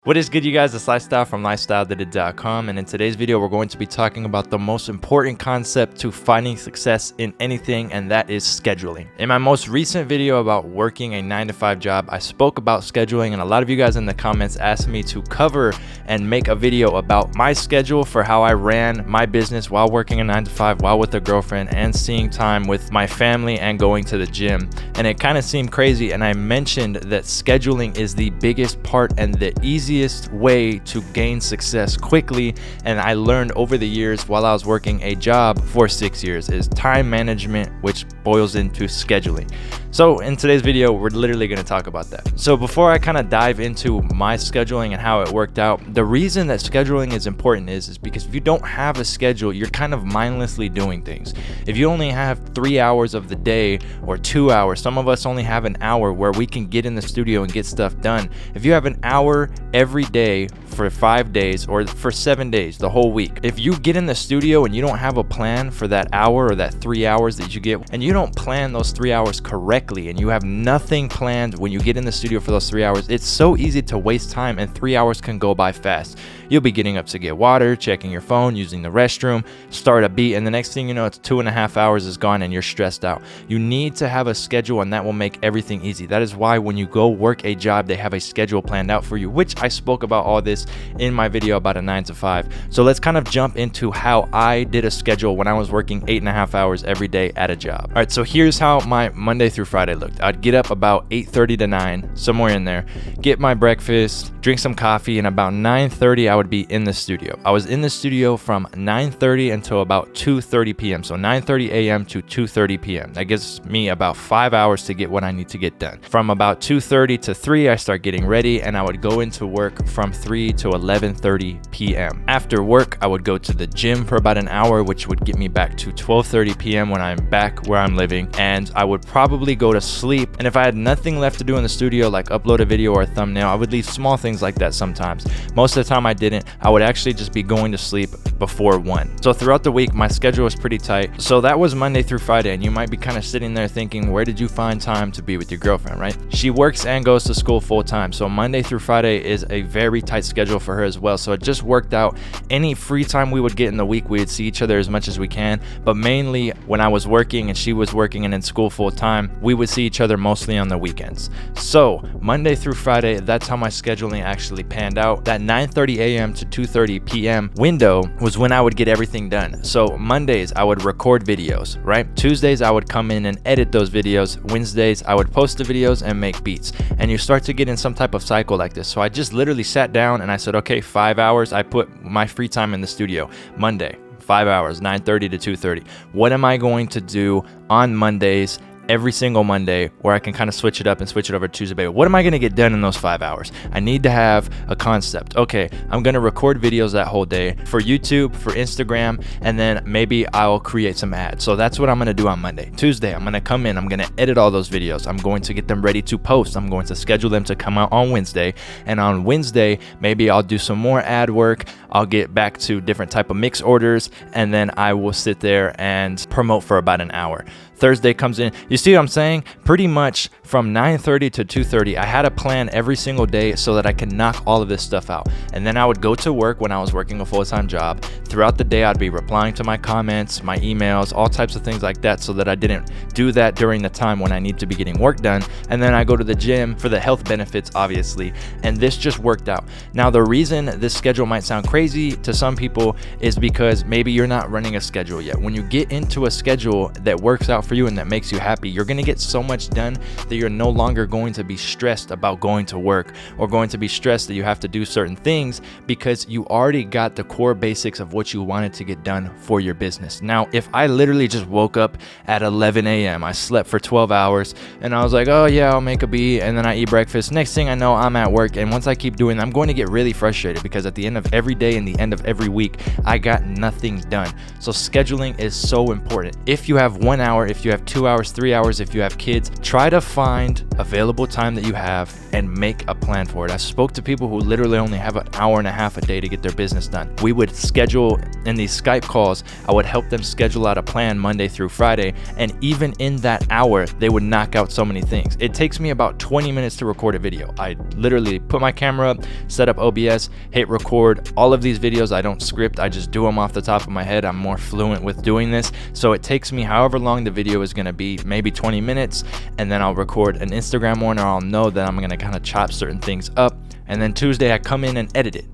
What is good, you guys? It's Lifestyle from LifeStyleDidIt.com, and in today's video we're going to be talking about the most important concept to finding success in anything, and that is scheduling. In my most recent video about working a 9-to-5 job, I spoke about scheduling, and a lot of you guys in the comments asked me to cover and make a video about my schedule for how I ran my business while working a 9-to-5, while with a girlfriend, and seeing time with my family and going to the gym. And it kind of seemed crazy, and I mentioned that scheduling is the biggest part and the easiest way to gain success quickly, and I learned over the years while I was working a job for 6 years is time management, which boils into scheduling. So in today's video we're literally going to talk about that. So before I kind of dive into my scheduling and how it worked out, the reason that scheduling is important is because if you don't have a schedule, you're kind of mindlessly doing things. If you only have 3 hours of the day or 2 hours, some of us only have an hour where we can get in the studio and get stuff done. If you have an hour every day for 5 days or for 7 days, the whole week, if you get in the studio and you don't have a plan for that hour or that 3 hours that you get, and you don't plan those 3 hours correctly, and you have nothing planned when you get in the studio for those 3 hours, it's so easy to waste time, and 3 hours can go by fast. You'll be getting up to get water, checking your phone, using the restroom, start a beat, and the next thing you know, it's 2.5 hours is gone and you're stressed out. You need to have a schedule, and that will make everything easy. That is why when you go work a job, they have a schedule planned out for you, which I spoke about all this in my video about a 9-to-5. So let's kind of jump into how I did a schedule when I was working 8.5 hours every day at a job. All right, so here's how my Monday through Friday looked. I'd get up about 8:30 to 9, somewhere in there, get my breakfast, drink some coffee, and about 9:30 I would be in the studio. I was in the studio from 9:30 until about 2:30 p.m. So 9:30 a.m. to 2:30 p.m. That gives me about 5 hours to get what I need to get done. From about 2:30 to 3, I start getting ready, and I would go into work from 3 to 11:30 p.m. After work, I would go to the gym for about an hour, which would get me back to 12:30 p.m. when I'm back where I'm living, and I would probably go to sleep. And if I had nothing left to do in the studio, like upload a video or a thumbnail, I would leave small things like that sometimes. Most of the time I didn't. I would actually just be going to sleep before 1. So throughout the week, my schedule was pretty tight. So that was Monday through Friday, and you might be kind of sitting there thinking, where did you find time to be with your girlfriend, right? She works and goes to school full time, so Monday through Friday is a very tight schedule for her as well. So it just worked out. Any free time we would get in the week, we would see each other as much as we can, but mainly when I was working and she was working and in school full time, we would see each other mostly on the weekends. So Monday through Friday, that's how my scheduling actually panned out. That 9:30 a.m. to 2:30 p.m. window was when I would get everything done. So Mondays I would record videos, right? Tuesdays I would come in and edit those videos. Wednesdays I would post the videos and make beats. And you start to get in some type of cycle like this. So I just literally sat down and I said, okay, 5 hours. I put my free time in the studio. Monday, 5 hours, 9:30 to 2:30. What am I going to do on Mondays? Every single Monday, where I can kind of switch it up and switch it over to Tuesday. What am I going to get done in those 5 hours? I need to have a concept. Okay, I'm going to record videos that whole day for YouTube, for Instagram, and then maybe I'll create some ads. So that's what I'm going to do on Monday. Tuesday, I'm going to come in, I'm going to edit all those videos. I'm going to get them ready to post. I'm going to schedule them to come out on Wednesday. And on Wednesday, maybe I'll do some more ad work. I'll get back to different type of mix orders, and then I will sit there and promote for about an hour. Thursday comes in. You see what I'm saying? Pretty much from 9:30 to 2:30, I had a plan every single day so that I could knock all of this stuff out. And then I would go to work when I was working a full-time job. Throughout the day, I'd be replying to my comments, my emails, all types of things like that, so that I didn't do that during the time when I need to be getting work done. And then I go to the gym for the health benefits, obviously. And this just worked out. Now, the reason this schedule might sound crazy to some people is because maybe you're not running a schedule yet. When you get into a schedule that works out for you and that makes you happy, you're going to get so much done that you're no longer going to be stressed about going to work or going to be stressed that you have to do certain things, because you already got the core basics of what you wanted to get done for your business. Now, if I literally just woke up at 11 a.m., I slept for 12 hours, and I was like, oh yeah, I'll make a beat, and then I eat breakfast. Next thing I know, I'm at work, and once I keep doing that, I'm going to get really frustrated, because at the end of every day and the end of every week, I got nothing done. So scheduling is so important. If you have 1 hour, if you have 2 hours, 3 hours, if you have kids, try to find find available time that you have and make a plan for it. I spoke to people who literally only have an hour and a half a day to get their business done. We would schedule in these Skype calls, I would help them schedule out a plan Monday through Friday, and even in that hour, they would knock out so many things. It takes me about 20 minutes to record a video. I literally put my camera up, set up OBS, hit record. All of these videos I don't script, I just do them off the top of my head. I'm more fluent with doing this, so it takes me however long the video is going to be, maybe 20 minutes, and then I'll record an Instagram one, or I'll know that I'm going to kind of chop certain things up, and then Tuesday I come in and edit it.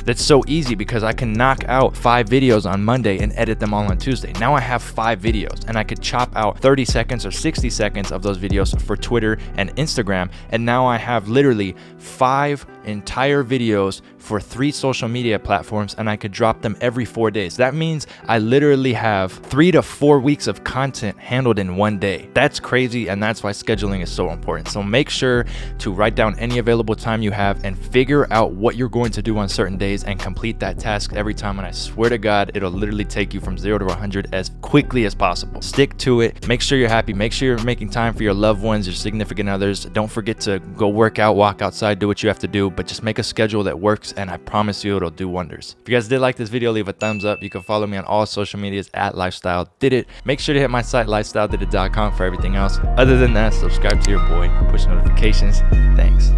That's so easy because I can knock out 5 videos on Monday and edit them all on Tuesday. Now I have 5 videos, and I could chop out 30 seconds or 60 seconds of those videos for Twitter and Instagram. And now I have literally 5 entire videos for 3 social media platforms, and I could drop them every 4 days. That means I literally have 3 to 4 weeks of content handled in one day. That's crazy, and that's why scheduling is so important. So make sure to write down any available time you have and figure out what you're going to do on certain days and complete that task every time. And I swear to God, it'll literally take you from 0 to 100 as quickly as possible. Stick to it. Make sure you're happy. Make sure you're making time for your loved ones, your significant others. Don't forget to go work out, walk outside, do what you have to do, but just make a schedule that works, and I promise you it'll do wonders. If you guys did like this video, leave a thumbs up. You can follow me on all social medias at LifeStyleDidIt. Make sure to hit my site, LifeStyleDidIt.com, for everything else. Other than that, subscribe to your boy, push notifications. Thanks.